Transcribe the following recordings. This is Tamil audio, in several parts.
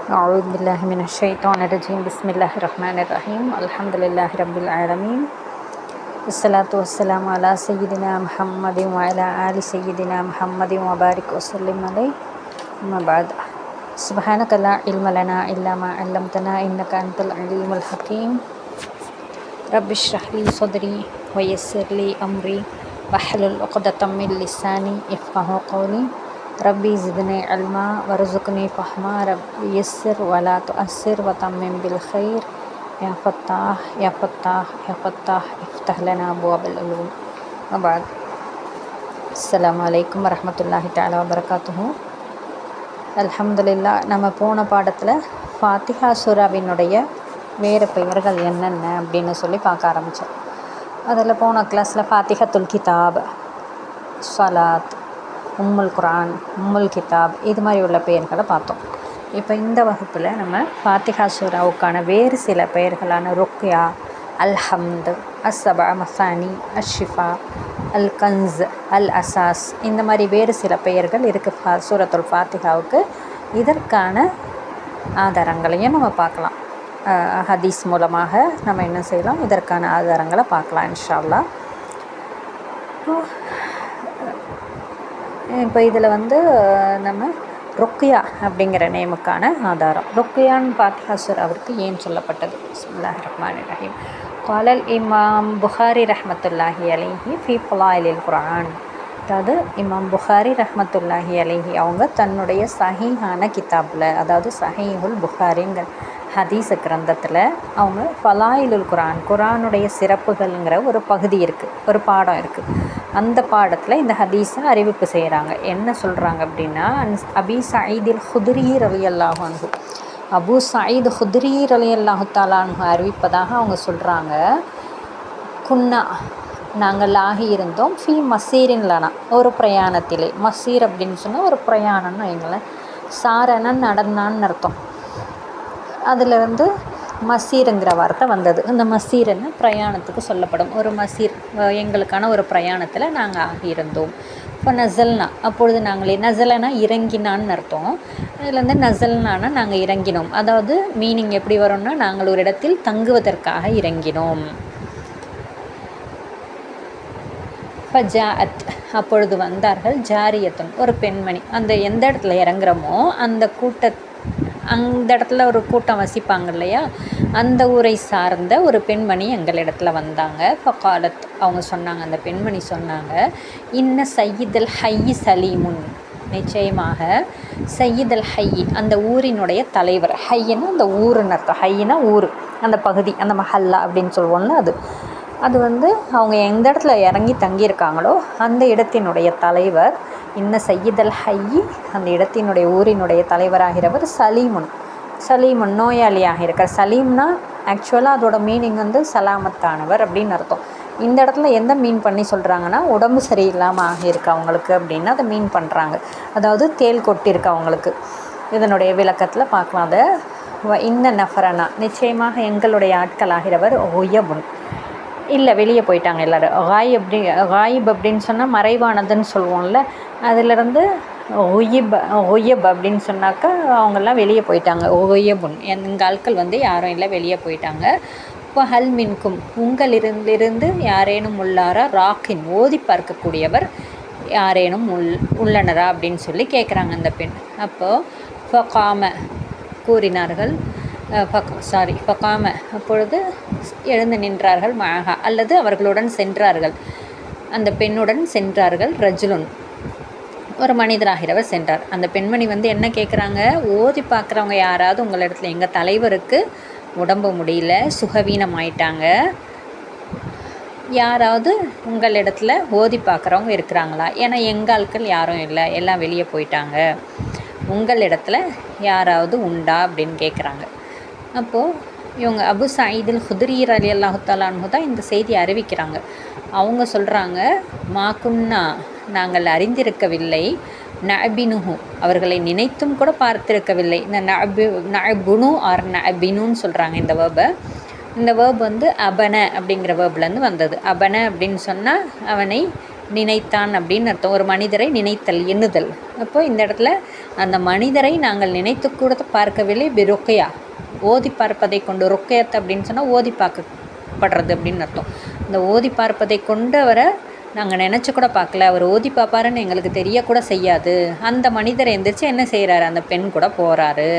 أعوذ بالله من الشيطان الرجيم بسم الله الرحمن الرحيم الحمد لله رب العالمين والصلاة والسلام على سيدنا محمد وعلى آل سيدنا محمد وبارك وسلم عليه أما بعد سبحانك لا علم لنا إلا ما علمتنا إنك أنت العليم الحكيم رب اشرح لي صدري ويسر لي أمري واحلل عقدة من لساني يفقهوا قولي ربي زدني علما وارزقني فهما ربي يسر ولا تؤثر وتمم بالخير يا فتاح يا فتاح يا فتاح افتح لنا أبواب العلوم وبعد السلام عليكم ورحمة الله تعالى وبركاته அல்ஹம்துலில்லா. நம்ம போன பாடத்தில் ஃபாத்திஹா சூராவினுடைய வேறு பெயர்கள் என்னென்ன அப்படின்னு சொல்லி பார்க்க ஆரம்பித்தோம். அதில் போன கிளாஸில் ஃபாத்திஹத்துல் கிதாப், ஸலாத், உம்முல் குரான், உம்முல் கிதாப் இது மாதிரி உள்ள பெயர்களை பார்த்தோம். இப்போ இந்த வகுப்பில் நம்ம ஃபாத்திஹா சூராவுக்கான வேறு சில பெயர்களான ருக்யா, அல்ஹம்து, அஸ்ஸபா மசானி, அஷ்ஷிஃபா, அல் கன்ஸ், அல் அசாஸ் இந்த மாதிரி வேறு சில பெயர்கள் இருக்குது சூரத்துல் ஃபாத்திஹாவுக்கு. இதற்கான ஆதாரங்களையும் நம்ம பார்க்கலாம். ஹதீஸ் மூலமாக நம்ம என்ன செய்யலாம், இதற்கான ஆதாரங்களை பார்க்கலாம் இன்ஷா அல்லாஹ். இப்போ இதில் நம்ம ருக்யா அப்படிங்கிற நேமுக்கான ஆதாரம். ருக்யான்னு ஃபாத்திஹா சூராவிற்கு ஏன் சொல்லப்பட்டது? பிஸ்மில்லாஹிர் ரஹ்மானிர் ரஹீம். காலல் இமாம் புகாரி ரஹ்மத்துல்லாஹி அலைஹி ஃபி ஃபலாயிலில் குர்ஆன். அதாவது இமாம் புகாரி ரஹ்மத்துல்லாஹி அலைஹி அவங்க தன்னுடைய சஹீஹான கிதாபில், அதாவது சஹீஹுல் புகாரிங்கிற ஹதீஸ் கிரந்தத்தில் அவங்க ஃபலாயிலுல் குர்ஆன், குர்ஆனுடைய சிறப்புகள்ங்கிற ஒரு பகுதி இருக்குது, ஒரு பாடம் இருக்குது. அந்த பாடத்தில் இந்த ஹதீஸை அறிவிப்பு செய்கிறாங்க. என்ன சொல்கிறாங்க அப்படின்னா, அபி சயீதில் ஹுத்ரி ரலியல்லாஹு அன்ஹு, அபு சயீத் ஹுத்ரி ரலியல்லாஹு தஆலா அன்ஹு அறிவிப்பதாக அவங்க சொல்கிறாங்க. குன்னா நாங்கள் ஆகி இருந்தோம், ஃபி மசீரின் லனா ஒரு பிரயாணத்திலே. மசீர் அப்படின்னு சொன்னால் ஒரு பிரயாணம்னு வைங்களேன். சாரணன் நடந்தான்னு அர்த்தம். அதிலிருந்து மசீருங்கிற வார்த்தை வந்தது. இந்த மசீருன்னு பிரயாணத்துக்கு சொல்லப்படும். ஒரு மசீர், எங்களுக்கான ஒரு பிரயாணத்தில் நாங்கள் ஆகியிருந்தோம். இப்போ நசல்னா, அப்பொழுது நாங்களே, நசலனா இறங்கினான்னு அர்த்தம். அதுலேருந்து நசல்னானா நாங்கள் இறங்கினோம். அதாவது மீனிங் எப்படி வரும்னா, நாங்கள் ஒரு இடத்தில் தங்குவதற்காக இறங்கினோம். ஃபஜாஅத் அப்பொழுது வந்தார்கள், ஜாரியத்துன் ஒரு பெண்மணி. அந்த எந்த இடத்துல இறங்குறோமோ அந்த இடத்துல ஒரு கூட்டம் வசிப்பாங்க இல்லையா, அந்த ஊரை சார்ந்த ஒரு பெண்மணி எங்களிடத்துல வந்தாங்க. ஃபகாலத் அவங்க சொன்னாங்க, அந்த பெண்மணி சொன்னாங்க, இன்ன சையீதல் ஹையி சலீமுன், நிச்சயமாக சையீதல் ஹையி அந்த ஊரினுடைய தலைவர். ஹையின்னா அந்த ஊருன்னு அர்த்தம். ஹையினா ஊர், அந்த பகுதி, அந்த மஹல்லா அப்படின்னு சொல்லுவோம்ல, அது அவங்க எந்த இடத்துல இறங்கி தங்கியிருக்காங்களோ அந்த இடத்தினுடைய தலைவர். இன்ன சையீதல் ஹையி அந்த இடத்தினுடைய ஊரினுடைய தலைவராகிறவர் சலீமுன் நோயாளியாக இருக்கார். சலீம்னா ஆக்சுவலாக அதோட மீனிங் சலாமத்தானவர் அப்படின்னு அர்த்தம். இந்த இடத்துல எந்த மீன் பண்ணி சொல்கிறாங்கன்னா, உடம்பு சரியில்லாமல் ஆகியிருக்கு அவங்களுக்கு அப்படின்னு அதை மீன் பண்ணுறாங்க. அதாவது தேள் கொட்டியிருக்கு அவங்களுக்கு. இதனுடைய விளக்கத்தில் பார்க்கலாம். அதை இன்ன நஃபரனா நிச்சயமாக எங்களுடைய ஆட்கள் ஆகிறவர் ஒய்யபுன், இல்லை வெளியே போயிட்டாங்க எல்லோரும். காயிப் அப்படின்னு சொன்னால் மறைவானதுன்னு சொல்லுவோம்ல, அதிலிருந்து ஒய்யப் அப்படின்னு சொன்னாக்கா அவங்கெல்லாம் வெளியே போயிட்டாங்க. ஒய்யபுன் எங்கள் ஆட்கள் யாரும் இல்லை, வெளியே போயிட்டாங்க. இப்போ ஹல் மின்கும் உங்களிலிருந்து யாரேனும் உள்ளாரா, ராக்கின் ஓதி பார்க்கக்கூடியவர் யாரேனும் உள்ளனரா அப்படின்னு சொல்லி கேட்குறாங்க அந்த பெண். அப்போது ஃபகாம கூறினார்கள், ஃபகாம அப்பொழுது எழுந்து நின்றார்கள், மழகா அல்லது அவர்களுடன் சென்றார்கள், அந்த பெண்ணுடன் சென்றார்கள், ரஜுலுன் ஒரு மனிதராகிறவர் சென்றார். அந்த பெண்மணி என்ன கேட்குறாங்க, ஓதி பார்க்குறவங்க யாராவது உங்களிடத்துல, எங்கள் தலைவருக்கு உடம்பு முடியல, சுகவீனம் ஆயிட்டாங்க, யாராவது உங்களிடத்துல ஓதி பார்க்குறவங்க இருக்கிறாங்களா? ஏன்னா எங்கள் ஆட்கள் யாரும் இல்லை, எல்லாம் வெளியே போயிட்டாங்க, உங்களிடத்துல யாராவது உண்டா அப்படின்னு கேட்குறாங்க. அப்போது இவங்க அபு சயீதில் ஹுத்ரி ரலியல்லாஹு தஆலா அன்ஹு தான் இந்த செய்தி அறிவிக்கிறாங்க. அவங்க சொல்கிறாங்க, மாக்குன்னா நாங்கள் அறிந்திருக்கவில்லை, நஅபினுஹு அவர்களை நினைத்தும் கூட பார்த்திருக்கவில்லை. இந்த நஅபுனு ஆர் நஅபினுன்னு சொல்கிறாங்க இந்த வேர்பை. இந்த வேர்ப் அபன அப்படிங்கிற வேர்ப்லேருந்து வந்தது. அபன அப்படின்னு சொன்னால் அவனை நினைத்தான் அப்படின்னு அர்த்தம். ஒரு மனிதரை நினைத்தல், எண்ணுதல். அப்போ இந்த இடத்துல அந்த மனிதரை நாங்கள் நினைத்து கூட பார்க்கவில்லை, ருக்கையா ஓதி பார்ப்பதை கொண்டு. ருக்கையத் அப்படின்னு சொன்னால் ஓதி பார்க்கப்படுறது அப்படின்னு அர்த்தம். இந்த ஓதி பார்ப்பதை கொண்டவரை நாங்கள் நினச்சி கூட பார்க்கல, அவர் ஓதி பார்ப்பாருன்னு எங்களுக்கு தெரியக்கூட செய்யாது. அந்த மனிதரை எந்திரிச்சு என்ன செய்கிறாரு, அந்த பெண் கூட போகிறாரு.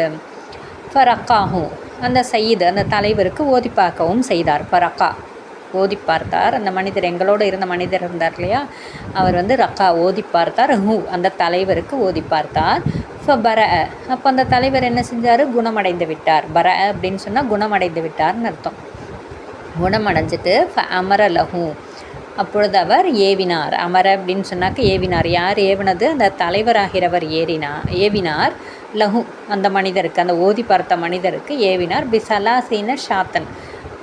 ஃபரக்காகும், அந்த சயீது அந்த தலைவருக்கு ஓதி பார்க்கவும் செய்தார். ஃபரக்கா ஓதி பார்த்தார். அந்த மனிதர் எங்களோடு இருந்த மனிதர் இருந்தார் இல்லையா, அவர் ரக்கா ஓதி பார்த்தார். அந்த தலைவருக்கு ஓதி பார்த்தார். பர, அப்போ அந்த தலைவர் என்ன செஞ்சார், குணமடைந்து விட்டார். பர அப்படின்னு சொன்னால் குணமடைந்து விட்டார்னு அர்த்தம். குணமடைஞ்சிட்டு அமர லஹு, அப்பொழுது அவர் ஏவினார். அமர அப்படின்னு சொன்னாக்க ஏவினார். யார் ஏவினது, அந்த தலைவராகிறவர் ஏவினார். லஹு அந்த மனிதருக்கு, அந்த ஓதி பார்த்த மனிதருக்கு ஏவினார். பிசலாசீன ஷாத்தன்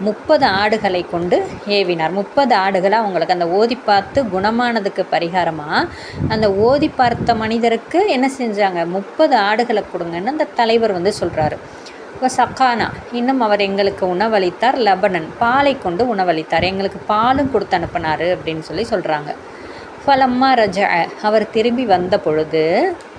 30 ஆடுகளை கொண்டு ஏவினார். 30 ஆடுகளை அவங்களுக்கு அந்த ஓதி பார்த்து குணமானதுக்கு பரிகாரமாக அந்த ஓதி பார்த்த மனிதருக்கு என்ன செஞ்சாங்க, 30 ஆடுகளை கொடுங்கன்னு அந்த தலைவர் சொல்கிறாரு. இப்போ சக்கானா, இன்னும் அவர் எங்களுக்கு உணவளித்தார். லபனன் பாலை கொண்டு உணவளித்தார், எங்களுக்கு பாலும் கொடுத்து அனுப்பினார் அப்படின்னு சொல்கிறாங்க. ஃபலம்மா ரஜ, அவர் திரும்பி வந்த பொழுது,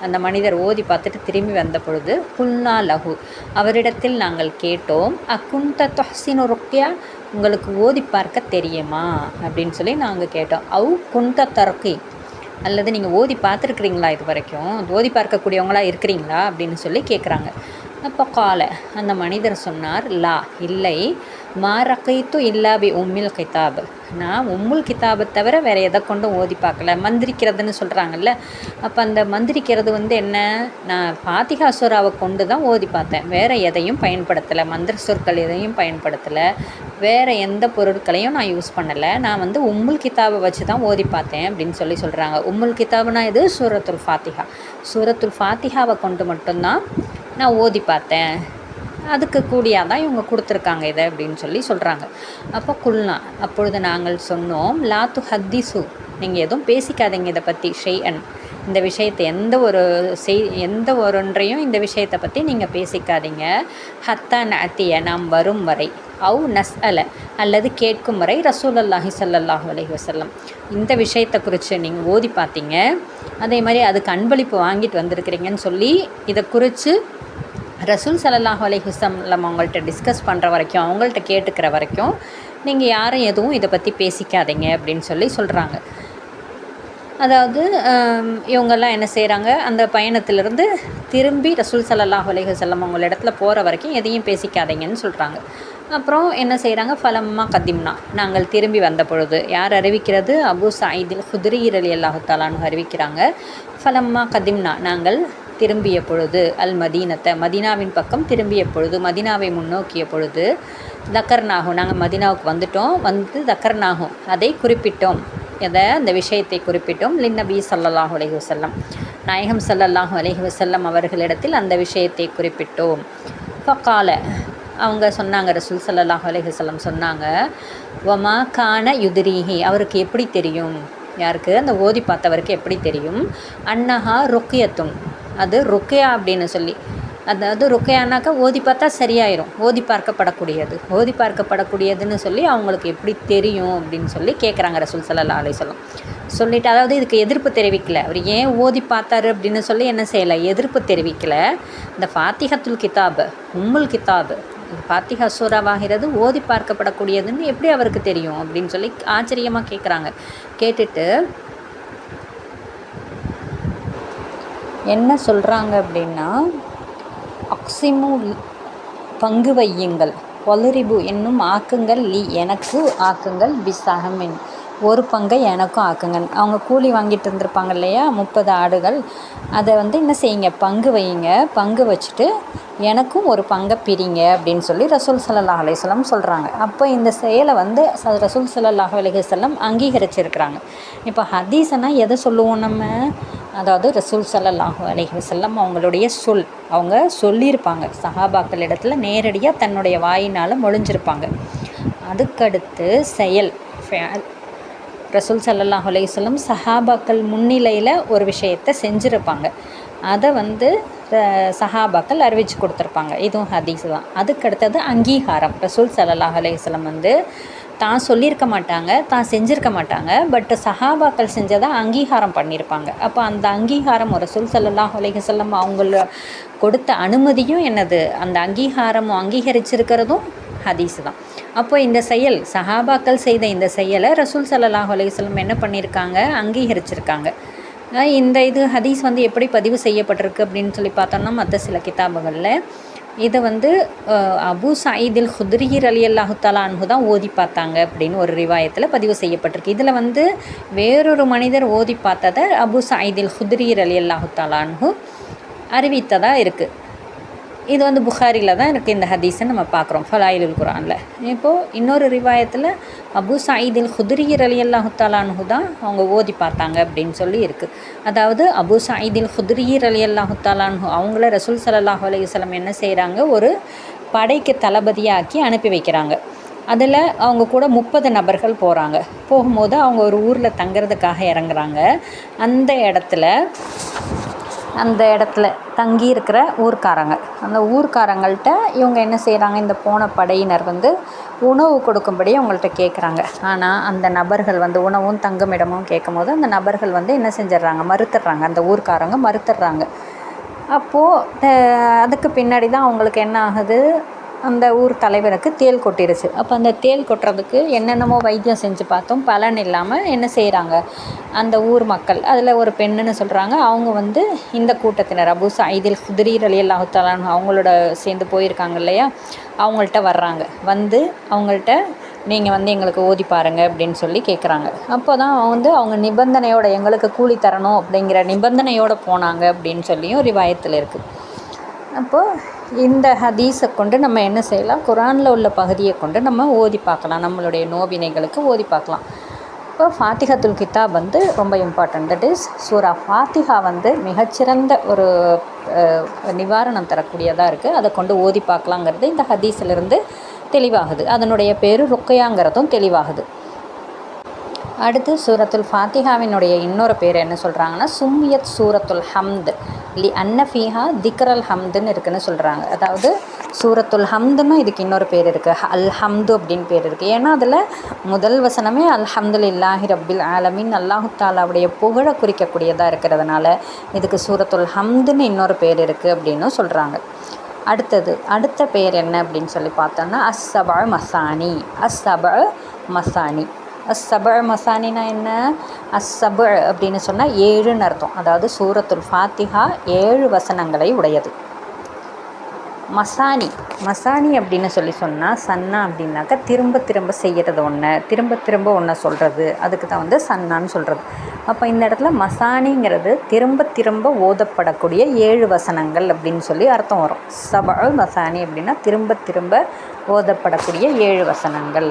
அந்த மனிதர் ஓதி பார்த்துட்டு திரும்பி வந்த பொழுது, குல்னா லஹு, அவரிடத்தில் நாங்கள் கேட்டோம், அக்குந்த தொஹ்சினு ருக்யா, உங்களுக்கு ஓதி பார்க்க தெரியுமா அப்படின்னு நாங்கள் கேட்டோம். குந்த தர்கி, அல்லது நீங்கள் ஓதி பார்த்துருக்குறீங்களா, இது வரைக்கும் ஓதி பார்க்கக்கூடியவங்களா இருக்கிறீங்களா அப்படின்னு கேட்குறாங்க. அப்போ அந்த மனிதர் சொன்னார், லா இல்லை, மாரக்கைத்து இல்லாபி உம்மில் கிதாப், நான் உம்முல் கிதாபை தவிர வேறு எதை கொண்டும் ஓதி பார்க்கல. மந்திரிக்கிறதுன்னு சொல்கிறாங்கல்ல, அப்போ அந்த மந்திரிக்கிறது என்ன, நான் ஃபாத்திஹா சூராவை கொண்டு தான் ஓதி பார்த்தேன், வேறு எதையும் பயன்படுத்தலை, மந்திர சொற்கள் எதையும் பயன்படுத்தலை, வேறு எந்த பொருட்களையும் நான் யூஸ் பண்ணலை, நான் உம்முல் கிதாபை வச்சு தான் ஓதி பார்த்தேன் அப்படின்னு சொல்கிறாங்க. உம்முல் கிதாப்னா இது சூரத்துல் ஃபாத்திஹா, சூரத்துல் ஃபாத்திஹாவை கொண்டு மட்டும்தான் நான் ஓதி பார்த்தேன், அதுக்கு கூடியாக தான் இவங்க கொடுத்துருக்காங்க இதை அப்படின்னு சொல்கிறாங்க. அப்போ குல்னா, அப்பொழுது நாங்கள் சொன்னோம், லாத்து ஹத்திசு, நீங்கள் எதுவும் பேசிக்காதீங்க இதை பற்றி, ஷெய்அன், இந்த விஷயத்தை எந்த ஒன்றையும் இந்த விஷயத்தை பற்றி நீங்கள் பேசிக்காதீங்க. ஹத்தா நஅத்திய, நாம் வரும் வரை, நஸ்அல, அல்லது கேட்கும் வரை, ரசூலுல்லாஹி ஸல்லல்லாஹு அலைஹி வஸல்லம், இந்த விஷயத்தை குறித்து நீங்கள் ஓதி பார்த்தீங்க, அதே மாதிரி அதுக்கு அன்பளிப்பு வாங்கிட்டு வந்திருக்கிறீங்கன்னு இதை குறித்து ரசூல் ஸல்லல்லாஹு அலைஹி வஸல்லம் அவங்கள்ட்ட டிஸ்கஸ் பண்ணுற வரைக்கும், அவங்கள்ட்ட கேட்டுக்கிற வரைக்கும் நீங்கள் யாரும் எதுவும் இதை பற்றி பேசிக்காதீங்க அப்படின்னு சொல்கிறாங்க. அதாவது இவங்கெல்லாம் என்ன செய்கிறாங்க, அந்த பயணத்திலிருந்து திரும்பி ரசூல் ஸல்லல்லாஹு அலைஹி வஸல்லம் அவங்கள இடத்துல போகிற வரைக்கும் எதையும் பேசிக்காதீங்கன்னு சொல்கிறாங்க. அப்புறம் என்ன செய்கிறாங்க, ஃபலம்மா கதிம்னா, நாங்கள் திரும்பி வந்த பொழுது, யார் அறிவிக்கிறது, அபு சயீதில் குத்ரி ரலியல்லாஹு தஆலா அன்ஹு அறிவிக்கிறாங்க. ஃபலம்மா கதிம்னா, நாங்கள் திரும்பிய பொழுது, அல் மதீனத்தை, மதீனாவின் பக்கம் திரும்பிய பொழுது, மதீனாவை முன்னோக்கிய பொழுது, தக்கர்னாகும், நாங்கள் மதீனாவுக்கு வந்துட்டோம், தக்கர்னாகும், அதை குறிப்பிட்டோம், அந்த விஷயத்தை குறிப்பிட்டோம், லின்னபி ஸல்லல்லாஹு அலைஹி வஸல்லம், நாயகம் ஸல்லல்லாஹு அலைஹி வஸல்லம் அவர்களிடத்தில் அந்த விஷயத்தை குறிப்பிட்டோம். ஃபகால, அவங்க சொன்னாங்க, ரசூல் ஸல்லல்லாஹு அலைஹி வஸல்லம் சொன்னாங்க, வமா கான யுத்ரீஹி, அவருக்கு எப்படி தெரியும், யாருக்கு, அந்த ஓதி பார்த்தவருக்கு எப்படி தெரியும், அன்னஹா ருக்கியத்துன், அது ருக்கையா அப்படின்னு அதாவது ருக்கையானாக்கா ஓதி பார்த்தா சரியாயிரும், ஓதி பார்க்கப்படக்கூடியதுன்னு அவங்களுக்கு எப்படி தெரியும் அப்படின்னு கேட்குறாங்க ரசூல் ஸல்லல்லாஹு அலைஹி வஸல்லம். சொல்லிவிட்டு, அதாவது இதுக்கு எதிர்ப்பு தெரிவிக்கலை, அவர் ஏன் ஓதி பார்த்தாரு அப்படின்னு என்ன செய்யலை, எதிர்ப்பு தெரிவிக்கலை. இந்த ஃபாத்திஹத்துல் கிதாப், உம்முல் கிதாப், ஃபாத்திஹா சூராவாகிறது ஓதி பார்க்கப்படக்கூடியதுன்னு எப்படி அவருக்கு தெரியும் அப்படின்னு ஆச்சரியமாக கேட்குறாங்க. கேட்டுட்டு என்ன சொல்கிறாங்க அப்படின்னா, அக்ஸிமு, பங்கு வையுங்கள், ஒலரிபு என்னும் ஆக்குங்கள், எனக்கு ஆக்குங்கள், பிசஹமின், ஒரு பங்கை எனக்கும் ஆக்குங்க. அவங்க கூலி வாங்கிட்டு இருந்திருப்பாங்க இல்லையா, 30 ஆடுகள், அதை என்ன செய்யுங்க, பங்கு வையுங்க, பங்கு வச்சுட்டு எனக்கும் ஒரு பங்கை பிரிங்க அப்படின்னு ரசூல் ஸல்லல்லாஹு அலைஹி வஸல்லம் சொல்கிறாங்க. அப்போ இந்த செயலை ரசூல் ஸல்லல்லாஹு அலைஹி வஸல்லம் அங்கீகரிச்சிருக்கிறாங்க. இப்போ ஹதீஸ்னா எதை சொல்லுவோம் நம்ம, அதாவது ரசூல் ஸல்லல்லாஹு அலைஹி வஸல்லம் அவங்களுடைய அவங்க சொல்லியிருப்பாங்க, சஹாபாக்கள் இடத்துல நேரடியாக தன்னுடைய வாயினால் மொழிஞ்சிருப்பாங்க. அதுக்கடுத்து செயல், ரசூல் ஸல்லல்லாஹு அலைஹி வஸல்லம் சஹாபாக்கள் முன்னிலையில் ஒரு விஷயத்தை செஞ்சுருப்பாங்க, அதை சஹாபாக்கள் அறிவித்து கொடுத்துருப்பாங்க, இதுவும் ஹதீஸ் தான். அதுக்கடுத்தது அங்கீகாரம், ரசூல் ஸல்லல்லாஹு அலைஹி வஸல்லம் தான் சொல்லியிருக்க மாட்டாங்க, தான் செஞ்சுருக்க மாட்டாங்க. பட்டு சஹாபாக்கள் செஞ்சதை அங்கீகாரம் பண்ணியிருப்பாங்க. அப்போ அந்த அங்கீகாரம் ரசூல் ஸல்லல்லாஹு அலைஹி வஸல்லம் அவங்கள கொடுத்த அனுமதியும் என்னது, அந்த அங்கீகாரமும் அங்கீகரிச்சிருக்கிறதும் ஹதீஸ் தான். அப்போ இந்த செயல் சஹாபாக்கள் செய்த இந்த செயலை ரசூல் ஸல்லல்லாஹு அலைஹி வஸல்லம் என்ன பண்ணியிருக்காங்க, அங்கீகரிச்சிருக்காங்க. இந்த இது ஹதீஸ் எப்படி பதிவு செய்யப்பட்டிருக்கு அப்படின்னு சொல்லி பார்த்தோம்னா, மற்ற சில கிதாபுகளில் இதை அபு சயீதில் குத்ரி ரலியல்லாஹு தஆலா அன்ஹு தான் ஓதி பார்த்தாங்க அப்படின்னு ஒரு ரிவாயத்தில் பதிவு செய்யப்பட்டிருக்கு. இதில் வேறொரு மனிதர் ஓதி பார்த்ததை அபு சயீதில் குத்ரி ரலியல்லாஹு தஆலா அன்ஹு அறிவித்ததாக இருக்குது. இது புகாரியில் தான் இருக்குது. இந்த ஹதீஸை நம்ம பார்க்குறோம் ஃபலாயிலுல் குர்ஆனில். இப்போது இன்னொரு ரிவாயத்தில் அபு சயீதில் குத்ரி ரலியல்லாஹு தஆலா அன்ஹு தான் அவங்க ஓதி பார்த்தாங்க அப்படின்னு சொல்லி இருக்குது. அதாவது அபு சயீதில் குத்ரி ரலியல்லாஹு தஆலா அன்ஹு அவங்கள ரசூல் ஸல்லல்லாஹு அலைஹி வஸல்லம் என்ன செய்கிறாங்க, ஒரு படைக்கு தளபதியாக்கி அனுப்பி வைக்கிறாங்க. அதில் அவங்க கூட 30 நபர்கள் போகிறாங்க. போகும்போது அவங்க ஒரு ஊரில் தங்குறதுக்காக இறங்குறாங்க. அந்த இடத்துல தங்கி இருக்கிற ஊர்க்காரங்க, அந்த ஊர்க்காரங்கள்ட்ட இவங்க என்ன செய்கிறாங்க, இந்த போன படையினர் உணவு கொடுக்கும்படி அவங்கள்ட்ட கேட்குறாங்க. ஆனால் அந்த நபர்கள் உணவும் தங்குமிடமும் கேட்கும் போது அந்த நபர்கள் என்ன செஞ்சிடறாங்க, மறுத்துடுறாங்க. அந்த ஊர்க்காரங்க மறுத்துடுறாங்க. அப்போது அதுக்கு பின்னாடி தான் அவங்களுக்கு என்ன ஆகுது, அந்த ஊர் தலைவருக்கு தேள் கொட்டிருச்சு. அப்போ அந்த தேள் கொட்டுறதுக்கு என்னென்னமோ வைத்தியம் செஞ்சு பார்த்தோம், பலன் இல்லாமல் என்ன செய்கிறாங்க, அந்த ஊர் மக்கள், அதில் ஒரு பெண்ணுன்னு சொல்கிறாங்க, அவங்க இந்த கூட்டத்தினர் அபு சயீதில் குத்ரி ரலியல்லாஹு தஆலா அன்ஹு அவங்களோட சேர்ந்து போயிருக்காங்க இல்லையா, அவங்கள்ட்ட வர்றாங்க. அவங்கள்ட்ட நீங்கள் எங்களுக்கு ஓதி பாருங்க அப்படின்னு சொல்லி கேட்குறாங்க. அப்போ தான் அவங்க நிபந்தனையோட எங்களுக்கு கூலி தரணும் அப்படிங்கிற நிபந்தனையோடு போனாங்க அப்படின்னு சொல்லியும் ரிவாயத்தில் இருக்குது. அப்போது இந்த ஹதீஸை கொண்டு நம்ம என்ன செய்யலாம், குர்ஆனில் உள்ள பகுதியை கொண்டு நம்ம ஓதி பார்க்கலாம், நம்மளுடைய நோவினைகளுக்கு ஓதி பார்க்கலாம். இப்போ ஃபாத்திஹத்துல் கிதாப் ரொம்ப இம்பார்ட்டன்ட். தட் இஸ் சூரா ஃபாத்திஹா மிகச்சிறந்த ஒரு நிவாரணம் தரக்கூடியதாக இருக்குது. அதை கொண்டு ஓதி பார்க்கலாங்கிறது இந்த ஹதீஸிலிருந்து தெளிவாகுது. அதனுடைய பேர் ருக்கையாங்கிறதும் தெளிவாகுது. அடுத்து சூரத்துல் ஃபாத்திஹாவினுடைய இன்னொரு பேர் என்ன சொல்கிறாங்கன்னா, சும்மியத் சூரத்துல் ஹம்த் லி அன்னஃபீஹா திக்ரல் ஹம்துன்னு இருக்குதுன்னு சொல்கிறாங்க. அதாவது சூரத்துல் ஹம்துன்னு இதுக்கு இன்னொரு பேர் இருக்குது, அல் ஹம்து அப்படின்னு பேர் இருக்குது. ஏன்னா அதில் முதல் வசனமே அல்ஹம்துலில்லாஹி ரப்பில் ஆலமீன் அல்லாஹு தாலாவுடைய புகழை குறிக்கக்கூடியதாக இருக்கிறதுனால இதுக்கு சூரத்துல் ஹம்துன்னு இன்னொரு பேர் இருக்குது அப்படின்னு சொல்கிறாங்க. அடுத்த பேர் என்ன அப்படின்னு சொல்லி பார்த்தோன்னா அஸ்ஸபஅ மசானி. அஸ்ஸபஅ மசானினா என்ன, அஸ்ஸபஅ அப்படின்னு சொன்னால் 7ன்னு அர்த்தம். அதாவது சூரத்துல் ஃபாத்திஹா 7 வசனங்களை உடையது. மசானி அப்படின்னு சொன்னால் சன்னா அப்படின்னாக்கா திரும்ப செய்கிறது ஒன்று, திரும்ப ஒன்றை சொல்கிறது, அதுக்கு தான் சன்னான்னு சொல்கிறது. அப்போ இந்த இடத்துல மசானிங்கிறது திரும்ப ஓதப்படக்கூடிய 7 வசனங்கள் அப்படின்னு சொல்லி அர்த்தம் வரும். சபஅ மசானி அப்படின்னா திரும்ப ஓதப்படக்கூடிய 7 வசனங்கள்.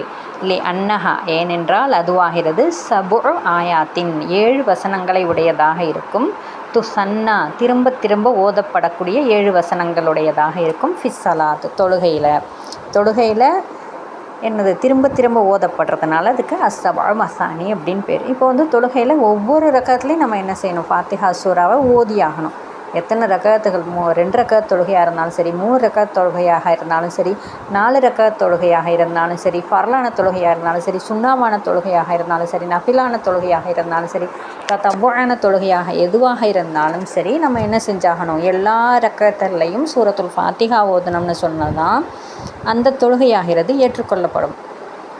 லி அன்னஹா ஏனென்றால் அதுவாகிறது சபுஅ ஆயாத்தின் 7 வசனங்களை உடையதாக இருக்கும். துசன்னா திரும்ப ஓதப்படக்கூடிய 7 வசனங்களுடையதாக இருக்கும். ஃபிஸ்ஸலாத் தொழுகையில் என்னது திரும்ப ஓதப்படுறதுனால அதுக்கு அஸ்ஸபஅ மசானி அப்படின்னு பேர். இப்போ தொழுகையில் ஒவ்வொரு ரக்காத்துலேயும் நம்ம என்ன செய்யணும், ஃபாத்திஹா சூராவை ஓதி ஆகணும். எத்தனை ரக்காத்துகள் 2 ரக்காத் தொழுகையாக இருந்தாலும் சரி, 3 ரக்காத் தொழுகையாக இருந்தாலும் சரி, 4 ரக்காத் தொழுகையாக இருந்தாலும் சரி, ஃபர்லான தொழுகையாக இருந்தாலும் சரி, சுன்னாவான தொழுகையாக இருந்தாலும் சரி, நஃபிலான தொழுகையாக இருந்தாலும் சரி, தத்தபுஆன தொழுகையாக எதுவாக இருந்தாலும் சரி, நம்ம என்ன செஞ்சாகணும், எல்லா ரக்காத்துலையும் சூரத்துல் ஃபாத்திஹா ஓதணும்னு சொன்னால் தான் அந்த தொழுகையாகிறது ஏற்றுக்கொள்ளப்படும்.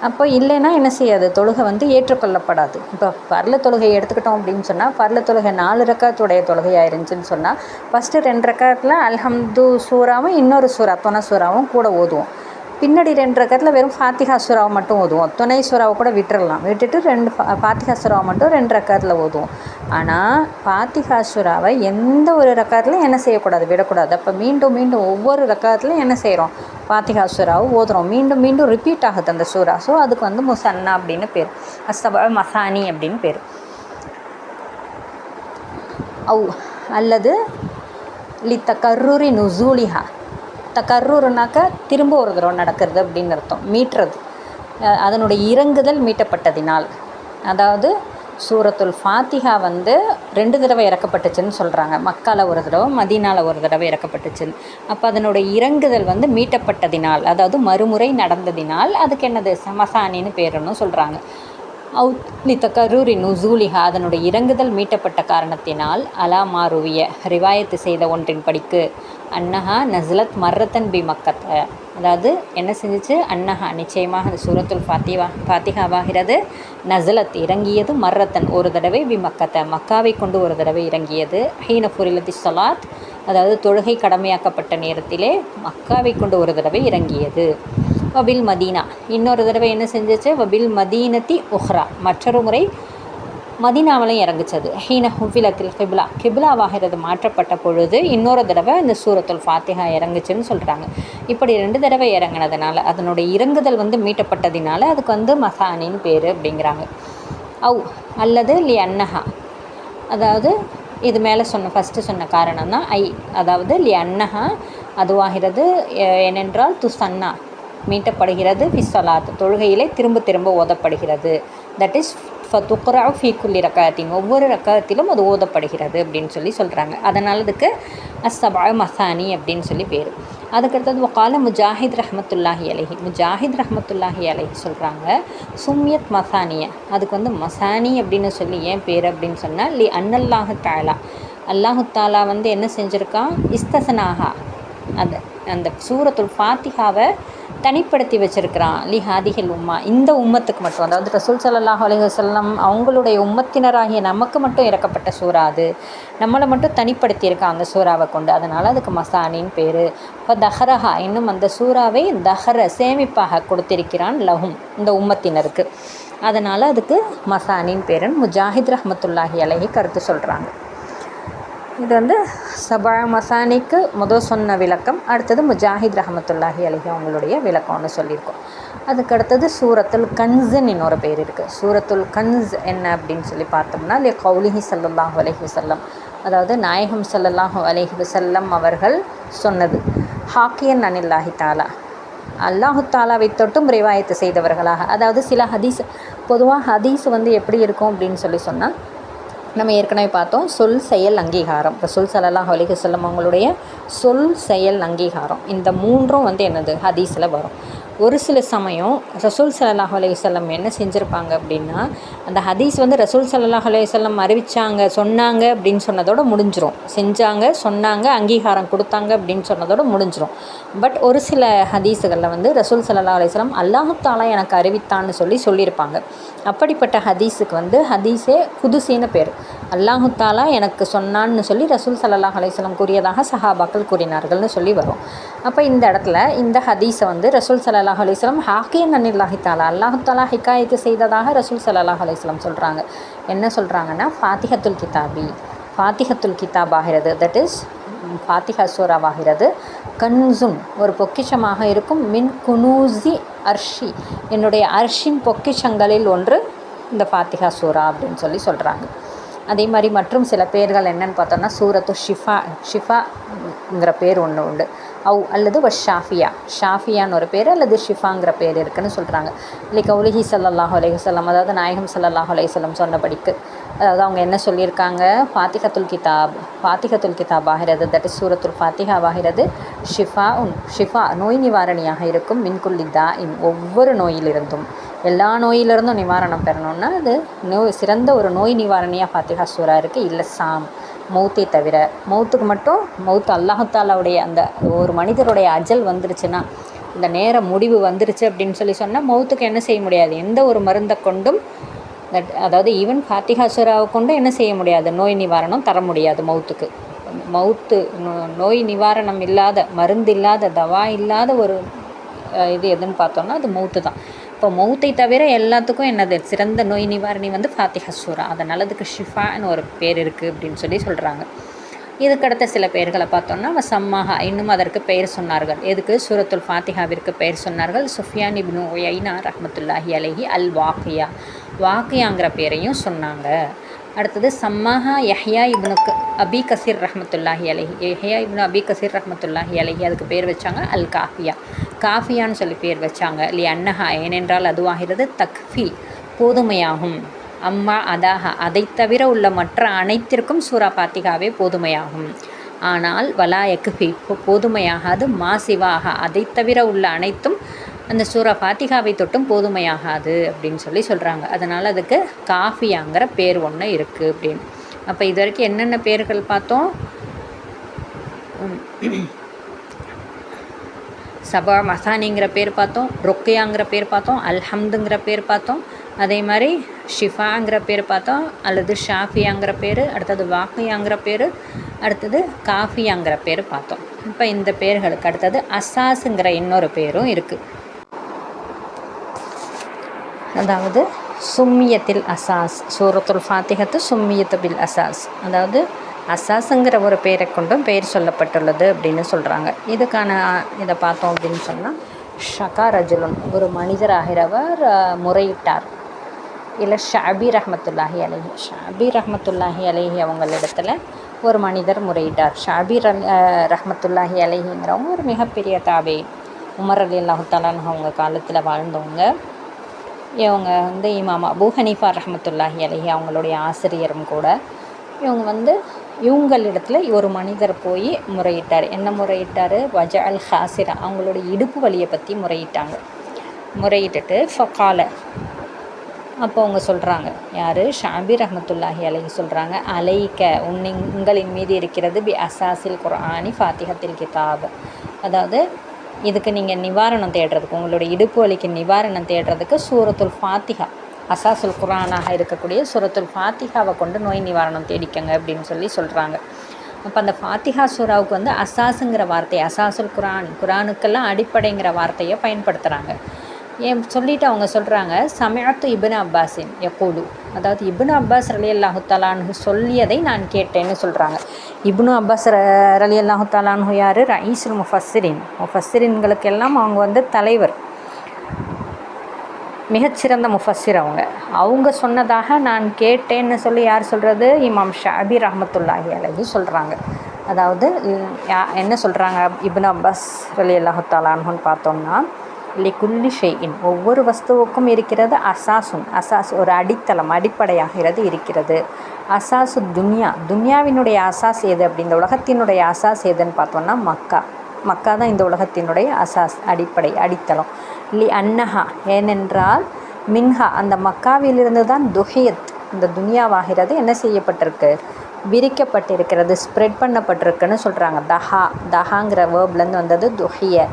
அப்போ இல்லைன்னா என்ன செய்யாது, தொழுகை ஏற்றுக்கொள்ளப்படாது. இப்போ ஃபர்ல தொழுகையை எடுத்துக்கிட்டோம் அப்படின்னு சொன்னால், ஃபர்ல தொழுகை 4 ரக்காத்துடைய தொழுகையாக இருந்துச்சுன்னு சொன்னால், ஃபஸ்ட்டு 2 ரக்காத்தில் அல்ஹம்து சூறாவும் இன்னொரு சூறா துணை சூறாவும் கூட ஓதுவோம். பின்னாடி 2 ரக்காத்தில் வெறும் ஃபாத்திஹா சூறாவை மட்டும் ஓதுவோம். துணை சூறாவை கூட விட்டுட்டு 2 ஃபாத்திஹா சூறாவை மட்டும் 2 ரக்காத்தில் ஓதுவோம். ஆனால் ஃபாத்திஹா சூறாவை எந்த ஒரு ரக்காத்துலையும் என்ன செய்யக்கூடாது, விடக்கூடாது. அப்போ மீண்டும் ஒவ்வொரு ரக்காத்துலையும் என்ன செய்கிறோம், ஃபாத்திஹா சூறாவை ஓதுறோம். மீண்டும் ரிப்பீட் ஆகுது அந்த சூறா. ஸோ அதுக்கு முசன்னா அப்படின்னு பேர், அஸ்ஸபஅ மசானி அப்படின்னு பேர். அல்லது லி தகர்ருரி நுசூலிஹா. தகர்ருனாக்கா திரும்ப ஒரு தடவை நடக்கிறது அப்படின்னு அர்த்தம், மீட்டுறது. அதனுடைய இறங்குதல் மீட்டப்பட்டதினால். அதாவது சூரத்துல் ஃபாத்திஹா வந்து 2 தடவை இறக்கப்பட்டுச்சுன்னு சொல்கிறாங்க. மக்காவில் ஒரு தடவை, மதீனாவில் ஒரு தடவை இறக்கப்பட்டுச்சுன்னு. அப்போ அதனுடைய இறங்குதல் வந்து மீட்டப்பட்டதினால், அதாவது மறுமுறை நடந்ததினால் அதுக்கு என்னது மசானின்னு பேருன்னு சொல்கிறாங்க. தக்கரூரி நுசூலிஹா, அதனுடைய இறங்குதல் மீட்டப்பட்ட காரணத்தினால் அலா மாருவிய ரிவாயத்து செய்த ஒன்றின் படிக்கு அன்னஹா நஸ்லத் மர்ரத்தன் பி மக்கத்த, அதாவது என்ன செஞ்சிச்சு, அன்னஹா நிச்சயமாக அந்த சூரத்துல் ஃபாத்திஹாவாகிறது நஸ்லத் இறங்கியது, மர்ரத்தன் ஒரு தடவை, பி மக்கத்த மக்காவை கொண்டு ஒரு தடவை இறங்கியது, ஹீன ஃபுரிலதி ஸலாத் அதாவது தொழுகை கடமையாக்கப்பட்ட நேரத்திலே மக்காவை கொண்டு ஒரு தடவை இறங்கியது. வபில் மதீனா இன்னொரு தடவை என்ன செஞ்சிச்சு, வபில் மதீனத்தி உஹ்ரா மற்றொரு முறை மதீனாவிலையும் இறங்குச்சது. ஹீன ஹுஃபிலத்தில் கிப்லா கிப்லாவாகிறது மாற்றப்பட்ட பொழுது இன்னொரு தடவை இந்த சூரத்துல் ஃபாத்திஹா இறங்குச்சுன்னு சொல்கிறாங்க. இப்படி 2 தடவை இறங்கினதுனால அதனுடைய இறங்குதல் வந்து மீட்டப்பட்டதினால அதுக்கு வந்து மசானின்னு பேர் அப்படிங்கிறாங்க. அல்லது லி அன்னஹா, அதாவது இது மேலே ஃபஸ்ட்டு சொன்ன காரணம் தான் அதாவது லி அன்னஹா அதுவாகிறது ஏனென்றால் துசன்னா மீட்டப்படுகிறது, ஃபிஸ்ஸலாத் தொழுகையிலே திரும்ப திரும்ப ஓதப்படுகிறது. தட் இஸ் ஃபதுக்ரா ஃபீ குல்லி ரக்காத்தின் ஒவ்வொரு ரக்காத்திலும் அது ஓதப்படுகிறது அப்படின்னு சொல்கிறாங்க. அதனால் அதுக்கு அஸ்ஸபா மசானி அப்படின்னு சொல்லி பேர். அதுக்கடுத்தது வகால முஜாஹித் ரஹமத்துல்லாஹி அலைஹி, முஜாஹித் ரஹமத்துல்லாஹி அலைஹி சொல்கிறாங்க சும்யத் மசானிய, அதுக்கு வந்து மசானி அப்படின்னு சொல்லி ஏன் பேர் அப்படின்னு சொன்னால் லி அன்னல்லாஹு தாலா, அல்லாஹு தாலா வந்து என்ன செஞ்சுருக்கான், இஸ்தசனாகா அந்த சூரத்துல் ஃபாத்திஹாவை தனிப்படுத்தி வச்சுருக்கிறான். லி ஹாதிஹில் உம்மா, இந்த உம்மத்துக்கு மட்டும், அதாவது ரசூல் ஸல்லல்லாஹு அலைஹி வஸல்லம் அவங்களுடைய உம்மத்தினராகிய நமக்கு மட்டும் இறக்கப்பட்ட சூறா, அது நம்மளை மட்டும் தனிப்படுத்தியிருக்கான் அந்த சூறாவை கொண்டு, அதனால் அதுக்கு மசானின்னு பேர். இப்போ தஹரஹா இன்னும் அந்த சூறாவை தஹர சேமிப்பாக கொடுத்திருக்கிறான் லஹும் இந்த உம்மத்தினருக்கு, அதனால் அதுக்கு மசானின்னு பேருன்னு முஜாஹித் ரஹமத்துல்லாஹி அலைஹி கருத்து சொல்கிறாங்க. இது வந்து சபா மசானிக்கு சொன்ன விளக்கம். அடுத்தது முஜாஹித் ரஹமத்துல்லாஹி அலைஹி அவங்களுடைய விளக்கம்னு சொல்லியிருக்கோம். அதுக்கடுத்தது சூரத்துல் கன்ஸுன்னு இன்னொரு பேர் இருக்குது. சூரத்துல் கன்ஸ் என்ன அப்படின்னு சொல்லி பார்த்தோம்னா லி கௌலிஹி ஸல்லல்லாஹு அலைஹி வஸல்லம், அதாவது நாயகம் ஸல்லல்லாஹு அலைஹி வஸல்லம் அவர்கள் சொன்னது, ஹாக்கியன் அனில்லாஹி தாலா அல்லாஹு தாலாவை தொட்டும் ரிவாயத்து செய்தவர்களாக, அதாவது சில ஹதீஸ், பொதுவாக ஹதீஸ் வந்து எப்படி இருக்கும் அப்படின்னு சொன்னால் நம்ம ஏற்கனவே பார்த்தோம், சொல் செயல் அங்கீகாரம், ரசூல் ஸல்லல்லாஹு அலைஹி வஸல்லம் அவங்களுடைய சொல் செயல் அங்கீகாரம், இந்த 3ம் வந்து என்னது ஹதீஸில் வரும். ஒரு சில சமயம் ரசூல் ஸல்லல்லாஹு அலைஹி வஸல்லம் என்ன செஞ்சுருப்பாங்க அப்படின்னா, அந்த ஹதீஸ் வந்து ரசூல் ஸல்லல்லாஹு அலைஹி வஸல்லம் அறிவிச்சாங்க சொன்னாங்க அப்படின்னு சொன்னதோடு முடிஞ்சிரும், செஞ்சாங்க சொன்னாங்க அங்கீகாரம் கொடுத்தாங்க அப்படின்னு சொன்னதோடு முடிஞ்சிரும். பட் ஒரு சில ஹதீஸுகளில் வந்து ரசூல் ஸல்லல்லாஹு அலைஹி வஸல்லம் அல்லாஹு தாலா எனக்கு அறிவித்தான்னு சொல்லியிருப்பாங்க. அப்படிப்பட்ட ஹதீஸுக்கு வந்து ஹதீஸே குதுசின்னு பேர். அல்லாஹு தாலா எனக்கு சொன்னான்னு சொல்லி ரசூல் ஸல்லல்லாஹு அலைஹி வஸல்லம் கூறியதாக சஹாபாக்கள் கூறினார்கள்னு சொல்லி வரும். அப்போ இந்த இடத்துல இந்த ஹதீஸை வந்து ரசூல் ஸல்லல்லாஹு அலைஹி வஸல்லம் ஹாக்கியன் அனில்லாஹி தாலா அல்லாஹு தாலா ஹிகாயத்து செய்ததாக ரசூல் ஸல்லல்லாஹு அலைஹி வஸல்லம் சொல்கிறாங்க. என்ன சொல்கிறாங்கன்னா, ஃபாத்திஹத்துல் கிதாப் ஆகிறது, தட் இஸ் ஃபாத்திஹா சூராவாகிறது கன்சுன் ஒரு பொக்கிஷமாக இருக்கும், மின் குனூசி அர்ஷி என்னுடைய அர்ஷின் பொக்கிஷங்களில் ஒன்று இந்த ஃபாத்திஹா சூரா அப்படின்னு சொல்கிறாங்க. அதே மாதிரி மற்றும் சில பேர்கள் என்னென்னு பார்த்தோன்னா சூரத்து ஷிஃபாங்கிற பேர் ஒன்று உண்டு, அல்லது ஷாஃபியான்னு ஒரு பேர், அல்லது ஷிஃபாங்கிற பேர் இருக்குதுன்னு சொல்கிறாங்க. இல்லை கௌலிஹி ஸல்லல்லாஹு அலைஹி வஸல்லம், அதாவது நாயகம் ஸல்லல்லாஹு அலைஹி வஸல்லம் சொன்னபடிக்கு, அதாவது அவங்க என்ன சொல்லியிருக்காங்க, ஃபாத்திஹத்துல் கிதாப் ஆகிறது, தட் இஸ் சூரத்துல் ஃபாத்திஹாவாகிறது ஷிஃபா நோய் நிவாரணியாக இருக்கும், மின்குல்லி தாஇன் ஒவ்வொரு நோயிலிருந்தும், எல்லா நோயிலிருந்தும் நிவாரணம் பெறணுன்னா அது சிறந்த ஒரு நோய் நிவாரணியாக ஃபாத்திஹா சூரா இருக்குது. இல்லை மௌத்தை தவிர, மௌத்துக்கு மட்டும் அல்லாஹு தாலாவுடைய அந்த ஒரு மனிதருடைய அஜல் வந்துருச்சுன்னா, இந்த நேர முடிவு வந்துருச்சு அப்படின்னு சொன்னால் மௌத்துக்கு என்ன செய்ய முடியாது, எந்த ஒரு மருந்தை கொண்டும், அதாவது ஈவன் ஃபாத்திஹா சூராவை கொண்டு என்ன செய்ய முடியாது, நோய் நிவாரணம் தர முடியாது மௌத்துக்கு. நோய் நிவாரணம் இல்லாத, மருந்து இல்லாத, தவா இல்லாத ஒரு இது எதுன்னு பார்த்தோன்னா அது மௌத்து தான். இப்போ மௌத்தை தவிர எல்லாத்துக்கும் என்னது சிறந்த நோய் நிவாரணி வந்து ஃபாத்திஹா சூரா, அதனால் அதுக்கு ஷிஃபான்னு ஒரு பேர் இருக்குது அப்படின்னு சொல்கிறாங்க. இதுக்கடுத்த சில பெயர்களை பார்த்தோன்னா வசம்மாஹா இன்னும் அதற்கு பெயர் சொன்னார்கள். எதுக்கு? சூரத்துல் ஃபாத்திஹாவிற்கு பெயர் சொன்னார்கள். சுஃபியான் இப்னு உயைனா ரஹ்மத்துல்லாஹி அலைஹி அல் வாக்கியாங்கிற பேரையும் சொன்னாங்க. அடுத்தது சம்மாஹா யஹ்யா இப்னு அபி கசீர் ரஹ்மத்துல்லாஹி அலைஹி, யஹ்யா இப்னு அபி கசீர் ரஹ்மத்துல்லாஹி அலைஹி அதுக்கு பேர் வச்சாங்க அல் காஃபியான்னு சொல்லி பேர் வச்சாங்க. லி அன்னஹா ஏனென்றால் அதுவாகிறது தக்ஃபி போதுமையாகும், அம்மா அதாக அதை தவிர உள்ள மற்ற அனைத்திற்கும் சூரா ஃபாத்திஹாவே போதுமையாகும். ஆனால் வலா யக்ஃபி போதுமையாகாது, மா சிவாக அதை தவிர உள்ள அனைத்தும் அந்த சூரா ஃபாத்திஹாவை தொட்டும் போதுமையாகாது அப்படின்னு சொல்கிறாங்க. அதனால் அதுக்கு காஃபியாங்கிற பேர் ஒன்று இருக்குது அப்படின்னு. அப்போ இது வரைக்கும் என்னென்ன பேர்கள் பார்த்தோம்? சபா மசானிங்கிற பேர் பார்த்தோம், ரொக்கையாங்கிற பேர் பார்த்தோம், அல்ஹம்துங்கிற பேர் பார்த்தோம், அதே மாதிரி ஷிஃபாங்கிற பேர் பார்த்தோம், அல்லது ஷாஃபியாங்கிற பேர், அடுத்தது வாக்கியாங்கிற பேர், அடுத்தது காஃபியாங்கிற பேர் பார்த்தோம். இப்போ இந்த பேர்களுக்கு அடுத்தது அசாஸுங்கிற இன்னொரு பேரும் இருக்குது. அதாவது சும்மியத்தில் அசாஸ், சூரத்துல் ஃபாத்திஹத்து சும்மியத்து பில் அசாஸ், அதாவது அசாஸுங்கிற ஒரு பேரை கொண்டும் பெயர் சொல்லப்பட்டுள்ளது அப்படின்னு சொல்கிறாங்க. இதுக்கான இதை பார்த்தோம் அப்படின்னு சொன்னால், ஷகா ரஜுலுன் ஒரு மனிதராகிறவர் முறையிட்டார். இல்லை ஷாபி ரஹ்மத்துல்லாஹி அலைஹி, ஷாபி ரஹ்மத்துல்லாஹி அலைஹி அவங்களிடத்தில் ஒரு மனிதர் முறையிட்டார். ஷாபி ரஹ்மத்துல்லாஹி அலைஹிங்கிறவங்க ஒரு மிகப்பெரிய தாபே, உமர் ரலியல்லாஹு தஆலா அன்ஹு அவங்க காலத்தில் வாழ்ந்தவங்க. இவங்க வந்து இமாம் அபூ ஹனீஃபா ரஹ்மத்துல்லாஹி அலைஹி அவங்களுடைய ஆசிரியரும் கூட. இவங்களிடத்தில் ஒரு மனிதர் போய் முறையிட்டார். என்ன முறையிட்டார்? வஜ அல் ஹாசிரா, அவங்களுடைய இடுப்பு வலியை பற்றி முறையிட்டாங்க. முறையிட்டுட்டு ஃபகால, அப்போ அவங்க சொல்கிறாங்க, யார்? ஷாபி ரஹ்மத்துல்லாஹி அலைஹி சொல்கிறாங்க, அலைக்க உங்களின் மீது இருக்கிறது பி அசாசில் குர்ஆனி ஃபாத்திஹத்தில் கிதாப், அதாவது இதுக்கு நீங்கள் நிவாரணம் தேடுறதுக்கு, உங்களுடைய இடுப்பு வலிக்கு நிவாரணம் தேடுறதுக்கு சூரத்துல் ஃபாத்திஹா, அசாசுல் குர்ஆனாக இருக்கக்கூடிய சூரத்துல் ஃபாத்திஹாவை கொண்டு நோய் நிவாரணம் தேடிக்கங்க அப்படின்னு சொல்கிறாங்க. அப்போ அந்த ஃபாத்திஹா சூராவுக்கு வந்து அசாஸுங்கிற வார்த்தையை, அசாசுல் குர்ஆனுக்கெல்லாம் அடிப்படைங்கிற வார்த்தையை பயன்படுத்துகிறாங்க. சொல்லிவிட்டு அவங்க சொல்கிறாங்க, சமயத்து இப்னு அப்பாஸின் யக்கூலு, அதாவது இப்னு அப்பாஸ் ரலியல்லாஹு தஆலா அன்ஹு சொல்லியதை நான் கேட்டேன்னு சொல்கிறாங்க. இப்னு அப்பாஸ் ரலியல்லாஹு தஆலா அன்ஹு யார்? ரயீசுல் முஃபஸ்ஸிரின்களுக்கெல்லாம் அவங்க வந்து தலைவர், மிகச்சிறந்த முஃபஸ்ஸிர். அவங்க சொன்னதாக நான் கேட்டேன்னு சொல்லி யார் சொல்கிறது? இமாம் ஷாபி ரஹ்மத்துல்லாஹி அலைஹி சொல்கிறாங்க. அதாவது என்ன சொல்கிறாங்க இப்னு அப்பாஸ் ரலியல்லாஹு தஆலா அன்ஹுன்னு பார்த்தோம்னா, லிகுல்லி ஷைஇன், ஒவ்வொரு வஸ்துவுக்கும் இருக்கிறது அசாசுன், அசாஸ் ஒரு அடித்தளம், அடிப்படையாகிறது இருக்கிறது. அசாசு துன்யாவினுடைய அசாஸ் எது அப்படி, இந்த உலகத்தினுடைய அசாஸ் எதுன்னு பார்த்தோம்னா மக்கா தான் இந்த உலகத்தினுடைய அசாஸ், அடிப்படை, அடித்தளம். லி அன்னஹா, ஏனென்றால் மின்ஹா, அந்த மக்காவிலிருந்து தான் துஹியத், இந்த துன்யாவாகிறது என்ன செய்யப்பட்டிருக்கு? விரிக்கப்பட்டிருக்கிறது, ஸ்ப்ரெட் பண்ணப்பட்டிருக்குன்னு சொல்கிறாங்க. தஹாங்கிற வேர்ப்லேருந்து வந்தது துஹிய,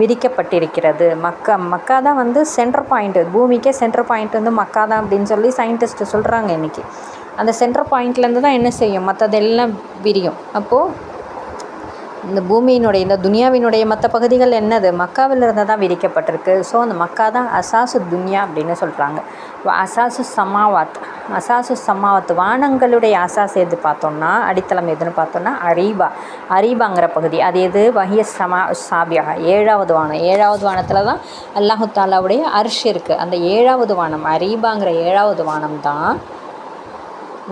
விரிக்கப்பட்டிருக்கிறது. மக்கா தான் வந்து சென்டர் பாயிண்ட்டு, பூமிக்கே சென்டர் பாயிண்ட் வந்து மக்கா தான் அப்படின்னு சொல்லி சயின்டிஸ்ட்டு சொல்கிறாங்க. இன்றைக்கி அந்த சென்டர் பாயிண்ட்லேருந்து தான் என்ன செய்யும்? மற்றதெல்லாம் விரியும். அப்போது இந்த பூமியினுடைய, இந்த துனியாவினுடைய மற்ற பகுதிகள் என்னது? மக்காவிலிருந்து தான் விரிக்கப்பட்டிருக்கு. ஸோ அந்த மக்கா தான் அசாசு துன்யா அப்படின்னு சொல்கிறாங்க. அசாசு சமாவாத், வானங்களுடைய அசாஸ் எது பார்த்தோம்னா, அடித்தளம் எதுன்னு பார்த்தோம்னா அரீபாங்கிற பகுதி. அது எது? வஹிய சாபியா, ஏழாவது வானம். ஏழாவது வானத்தில் தான் அல்லாஹு தாலாவுடைய அர்ஷ் இருக்குது. அந்த ஏழாவது வானம், அரீபாங்கிற ஏழாவது வானம் தான்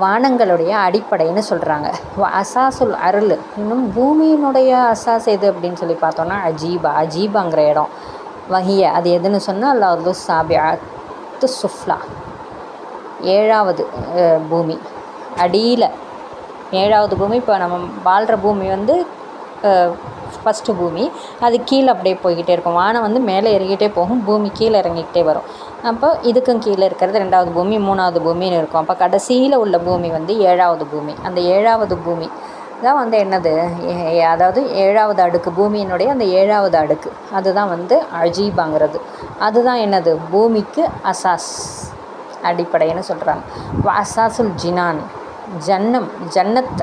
வானங்களுடைய அடிப்படைன்னு சொல்கிறாங்க. அசாசுல் அருள், இன்னும் பூமியினுடைய அசாஸ் எது அப்படின்னு சொல்லி பார்த்தோன்னா அஜீபாங்கிற இடம். வஹிய, அது எதுன்னு சொன்னால் அல்லாஹு சாபியாத்து சுஃப்லா, ஏழாவது பூமி, அடியில் ஏழாவது பூமி. இப்போ நம்ம வாழ்கிற பூமி வந்து ஃபஸ்ட்டு பூமி, அது கீழே அப்படியே போய்கிட்டே இருக்கும். வானம் வந்து மேலே இறங்கிட்டே போகும், பூமி கீழே இறங்கிக்கிட்டே வரும். அப்போ இதுக்கும் கீழே இருக்கிறது ரெண்டாவது பூமி, மூணாவது பூமின்னு இருக்கும். அப்போ கடைசியில் உள்ள பூமி வந்து ஏழாவது பூமி. அந்த ஏழாவது பூமி தான் வந்து என்னது? அதாவது ஏழாவது அடுக்கு, பூமியினுடைய அந்த ஏழாவது அடுக்கு, அதுதான் வந்து அஜீபாங்கிறது. அதுதான் என்னது? பூமிக்கு அசாஸ், அடிப்படைன்னு சொல்கிறாங்க. அசாசுல் ஜினான், ஜன்னத்,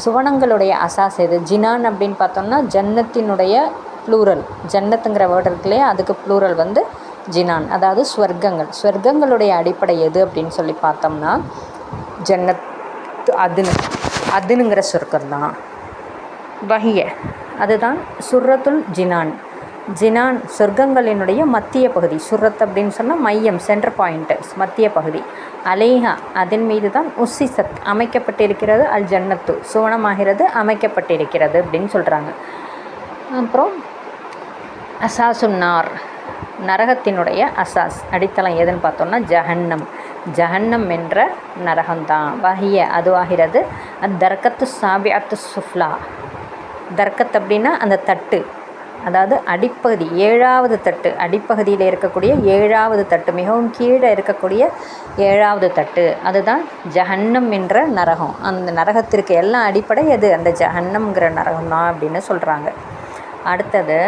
சுவனங்களுடைய அசாஸ் எது? ஜினான் அப்படின்னு பார்த்தோம்னா ஜன்னத்தினுடைய ப்ளூரல், ஜன்னத்துங்கிற வேர்டு இருக்குல்லையே, அதுக்கு ப்ளூரல் வந்து ஜினான், அதாவது ஸ்வர்க்கங்களுடைய அடிப்படை எது அப்படின்னு சொல்லி பார்த்தோம்னா ஜன்னத், அதுனுங்கிற சொர்க்கம் தான். வஹிய, அதுதான் சுர்ரத்துல் ஜினான் சொர்க்கங்களினுடைய மத்திய பகுதி. சுர்ரத் அப்படின்னு சொன்னால் மையம், சென்டர் பாயிண்ட்டு, மத்திய பகுதி. அலேஹா, அதன் மீது தான் உஸ்ஸிசத், அமைக்கப்பட்டிருக்கிறது. அல் ஜன்னத்து, சுவனமாகிறது அமைக்கப்பட்டிருக்கிறது அப்படின்னு சொல்கிறாங்க. அப்புறம் அசாசுன்னார், நரகத்தினுடைய அசாஸ், அடித்தளம் எதுன்னு பார்த்தோம்னா ஜஹன்னம். ஜஹன்னம் என்ற நரகம்தான். வஹிய அதுவாகிறது அத்தர்கத்து சாபிஅத்து சுஃப்லா. தர்கத் அப்படின்னா அந்த தட்டு, அதாவது அடிப்பகுதி, 7வது தட்டு, அடிப்பகுதியில் இருக்கக்கூடிய 7வது தட்டு, மிகவும் கீழே இருக்கக்கூடிய 7வது தட்டு, அதுதான் ஜஹன்னம் என்ற நரகம். அந்த நரகத்திற்கு எல்லாம் அடிப்படை அது அந்த ஜஹன்னம்ங்கிற நரகம் தான் அப்படின்னு சொல்கிறாங்க. அடுத்தது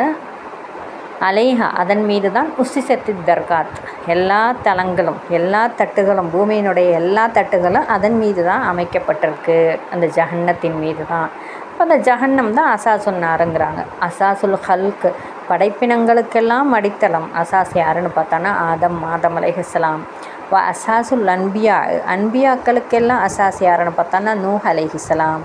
அலைஹா அதன் மீது தான் உஸ்ஸிஸத்தி தர்காத், எல்லா தலங்களும் எல்லா தட்டுகளும் பூமியினுடைய எல்லா தட்டுகளும் அதன் மீது தான் அமைக்கப்பட்டிருக்கு, அந்த ஜஹன்னத்தின் மீது தான். இப்போ அந்த ஜஹன்னம் தான் அசாசுன் நாருங்கிறாங்க. அசாசுல் ஹல்க், படைப்பினங்களுக்கெல்லாம் அடித்தளம். அசாஸ் யாருன்னு பார்த்தோன்னா ஆதம் அலைஹிஸ்ஸலாம். அசாசுல் அன்பியா, அன்பியாக்களுக்கெல்லாம் அசாஸ் யாருன்னு பார்த்தோன்னா நூஹ் அலைஹிஸ்ஸலாம்.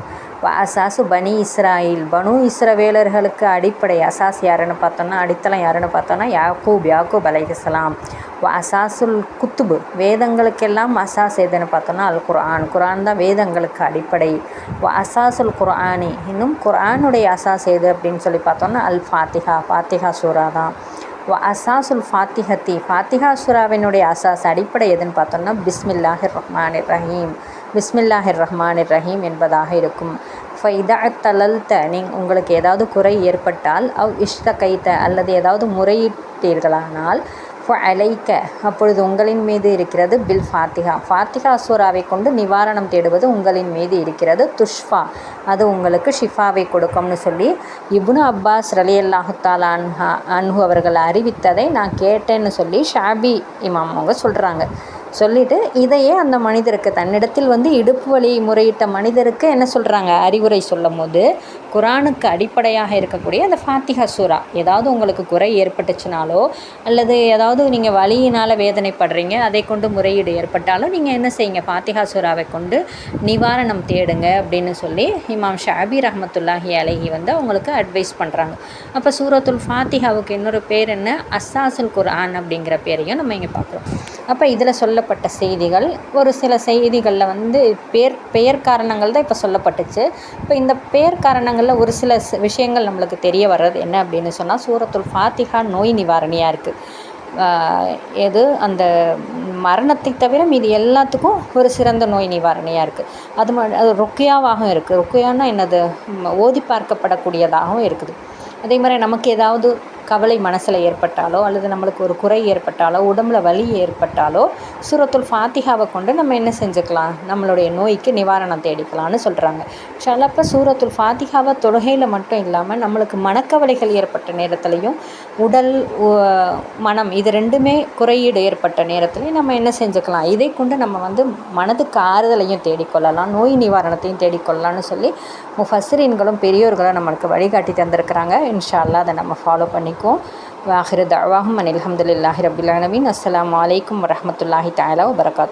அசாசு பனி இஸ்ராயில், பனு இஸ்ரவேலர்களுக்கு அடிப்படை அசாஸ் யாருன்னு பார்த்தோன்னா, அடித்தளம் யாருன்னு பார்த்தோன்னா யாக்கூப் அலைஹிஸ்ஸலாம். அசாசுல் குத்துபு, வேதங்களுக்கெல்லாம் அசாஸ் எதுன்னு பார்த்தோன்னா அல் குர்ஆன் தான் வேதங்களுக்கு அடிப்படை. அசாசுல் குர்ஆனி, இன்னும் குர்ஆனுடைய அசாஸ் எது அப்படின்னு சொல்லி பார்த்தோன்னா அல் ஃபாத்திஹா சூரா தான். அசாசுல் ஃபாத்திஹா சூராவினுடைய அசாஸ் அடிப்படை எதுன்னு பார்த்தோன்னா பிஸ்மில்லாஹிர் ரஹ்மானிர் ரஹீம் என்பதாக இருக்கும். ஃபைதா தலல்த, உங்களுக்கு ஏதாவது குறை ஏற்பட்டால், இஷ்டகைத்த அல்லது ஏதாவது முறையிட்டீர்களானால், அலைக்க அப்பொழுது உங்களின் மீது இருக்கிறது பில் ஃபாத்திஹா சூராவை கொண்டு நிவாரணம் தேடுவது உங்களின் மீது இருக்கிறது. துஷ்ஃபா, அது உங்களுக்கு ஷிஃபாவை கொடுக்கும்னு சொல்லி இப்னு அப்பாஸ் ரலியல்லாஹு தஆலா அன்ஹு அவர்கள் அறிவித்ததை நான் கேட்டேன்னு சொல்லி ஷாபி இமாம் அவங்க சொல்கிறாங்க. சொல்லிவிட்டு இதையே அந்த மனிதருக்கு, தன்னிடத்தில் இடுப்பு வலி முறையிட்ட மனிதருக்கு என்ன சொல்கிறாங்க, அறிவுரை சொல்லும் போது குரானுக்கு அடிப்படையாக இருக்கக்கூடிய அந்த ஃபாத்திஹா சூரா, ஏதாவது உங்களுக்கு குறை ஏற்பட்டுச்சுனாலோ அல்லது ஏதாவது நீங்கள் வலியினால் வேதனைப்படுறீங்க, அதை கொண்டு முறையீடு ஏற்பட்டாலும் நீங்கள் என்ன செய்யுங்க, ஃபாத்திஹா சூராவை கொண்டு நிவாரணம் தேடுங்க அப்படின்னு சொல்லி இமாம் ஷாபி ரஹ்மத்துல்லாஹி அலைஹி அவங்களுக்கு அட்வைஸ் பண்ணுறாங்க. அப்போ சூரத்துல் ஃபாத்திஹாவுக்கு இன்னொரு பேர் என்ன, அஸ்ஸாசுல் குர்ஆன் அப்படிங்கிற பேரையும் நம்ம இங்கே பார்க்குறோம். அப்போ இதில் சொல்லப்பட்ட செய்திகள், ஒரு சில செய்திகளில் பெயர் காரணங்கள் தான் இப்போ சொல்லப்பட்டுச்சு. இப்போ இந்த பெயர் காரணங்களில் ஒரு சில விஷயங்கள் நம்மளுக்கு தெரிய வர்றது என்ன அப்படின்னு சொன்னால், சூரத்துல் ஃபாத்திஹா நோய் நிவாரணியாக இருக்குது. எது அந்த மரணத்தை தவிர மீது எல்லாத்துக்கும் ஒரு சிறந்த நோய் நிவாரணியாக இருக்குது. அது ருக்கியாவாகவும் இருக்குது. ருக்கியானா என்னது, ஓதி பார்க்கப்படக்கூடியதாகவும் இருக்குது. அதே மாதிரி நமக்கு ஏதாவது கவலை மனசில் ஏற்பட்டாலோ அல்லது நம்மளுக்கு ஒரு குறை ஏற்பட்டாலோ உடம்புல வலி ஏற்பட்டாலோ சூரத்துல் ஃபாத்திஹாவை கொண்டு நம்ம என்ன செஞ்சுக்கலாம், நம்மளுடைய நோய்க்கு நிவாரணம் தேடிக்கலாம்னு சொல்கிறாங்க. சிலப்போ சூரத்துல் ஃபாத்திஹாவை தொழுகையில் மட்டும் இல்லாமல் நம்மளுக்கு மனக்கவலைகள் ஏற்பட்ட நேரத்துலையும் உடல் மனம் இது ரெண்டுமே குறையீடு ஏற்பட்ட நேரத்துலையும் நம்ம என்ன செஞ்சுக்கலாம், இதை கொண்டு நம்ம மனதுக்கு ஆறுதலையும் தேடிக்கொள்ளலாம், நோய் நிவாரணத்தையும் தேடிக்கொள்ளலாம்னு சொல்லி முஃபஸ்ஸிரீன்களும் பெரியோர்களும் நம்மளுக்கு வழிகாட்டி தந்திருக்கிறாங்க. இன்ஷா அல்லாஹ் அதை நம்ம ஃபாலோ பண்ணிக்குவோம். வாஹிரு தஅவாஹும் அனில் ஹம்துலில்லாஹி ரப்பில் ஆலமீன். அஸ்ஸலாமு அலைக்கும் வரஹ்மத்துல்லாஹி தஆலா வபரகாத்துஹு.